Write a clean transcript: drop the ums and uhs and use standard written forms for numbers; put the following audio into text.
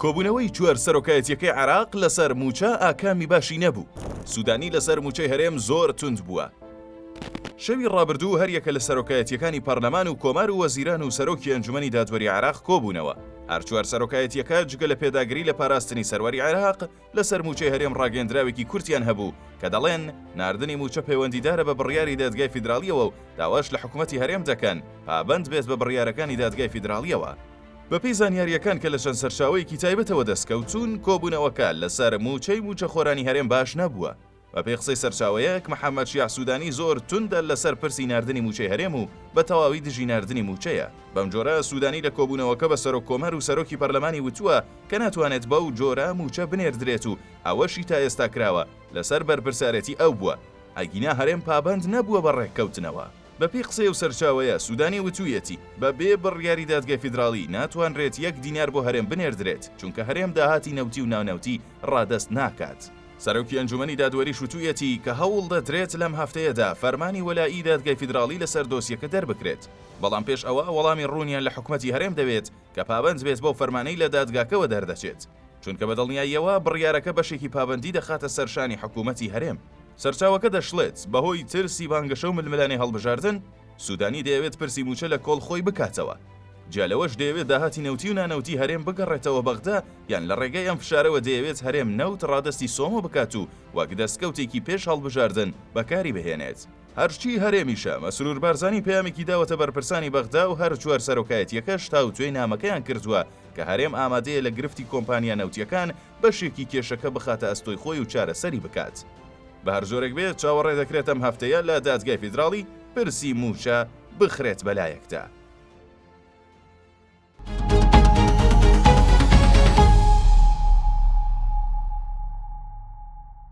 کۆبوونەوەی چوار سەرۆکایەتیەکەی عێراق لەسەر موچە ئاکامی باشی نەبوو. سوودانی لەسەر موچەی هەرێم زۆر توند بووە. شەوی ڕابردوو هەریەکە لە سەرۆکایەتیەکانی پەرلەمان و کۆمار و وەزیران و سەرۆکی ئەنجومەنی دادوەری عێراق کۆبوونەوە. هەر چوار سەرۆکایەتیەکە جگە لە پێداگری لە پاراستنی سەروەری عێراق لەسەر موچەی هەرێم ڕاگەندراوێکی کورتیان هەبوو کە دەڵێن ناردنی موچە پەیوەندیدارە بە بڕیاری دادگای فیدراڵیەوە و داواش لە حکوومەتی هەرێم دەکەن پابەند بێت بە بڕیارەکانی دادگای فیدراڵیەوە. بەپێی زانیاریەکان کە لە چەند سەرچاوەیەکی تایبەتەوە دەستکەوتون، کۆبوونەوەکە لەسەر موچەی موچەخۆرانی هەرێم باش نەبووە. بەپێی قسەی سەرچاوەیەک محەممەد شیع سوودانی زۆر توندە لەسەر پرسی ناردنی موچەی هەرێم و بە تەواوی دژی ناردنی موچەیە. بەم جۆرە سوودانی لە کۆبوونەوەکە بە سەرۆک کۆمەر و سەرۆکی پەرلەمانی وتووە کە ناتوانێت بەو جۆرە موچە بنێردرێت و ئەوەشی تا ئێستا کراوە لەسەر بەرپرسارەتی ئەو بووە. ئەگینا هەرێم پابەند نەبووە بە ڕێککەوتنەوە. بەپێی قسەی و سەرچاوەیە سوودانی وتوویەتی بەبێ بڕیاری دادگای فیدراڵی ناتوانرێت 1 دینار بۆ هەرێم بنێردرێت چونکە هەرێم داهاتی نەوتی و ناونەوتی ڕادەست ناکات. سەرۆکی ئەنجومەنی دادوەری شوتوویەتی کە هەوڵ دەدرێت لەم هەفتەیەدا فەرمانی وەلایی دادگای فیدراڵی لەسەر دۆسیەکە دەربکرێت. بەڵام پێش ئەوە وەڵامی ڕوونیان لە حکوومەتی هەرێم دەوێت کە پابەند بێت بۆ فەرمانەی لە دادگاکەوە دەردەچێت چونکە بەدڵنیاییەوە بڕیارەکە بەشێکی پابەندی دەخاتە سەرشانی حکوومەتی هەرێم. سەرچاوەکە دەشڵێت بەهۆی ترسی بانگەشە و ململانی هەڵبژاردن سوودانی دەیەوێت پرسی موچە لە کۆڵ خۆی بکاتەوە. جالەوەش دەیەوێت داهاتی نەوتی و نانەوتی هەرێم بگەڕێتەوە بەغدا یان لە ڕێگەی ئەم فشارەوە دەیەوێت هەرێم نەوت ڕادستی سۆمە بکات و وەک دەستکەوتێکی پێش هەڵبژاردن بەکاری بهێنێت. هەرچی هەرێمیشە مەسرور بارزانی پەیامێکی داوەتە بەرپرسانی بەغدا و هەر چوار سەرۆکایەتیەکەش تاوتوێی نامەکەیان کردووە کە هەرێم ئامادەیە لە گرفتی کۆمپانیا نەوتیەکان بەشێکی کێشەکە بخاتە ئەستۆی خۆی و چارەسەری بکات. بە هەر جۆرێک بێت چاوەڕێ دەکرێت ئەم هەفتەیە لە دادگای فیدراڵی پرسی موچە بخرێت بەلایەکدا.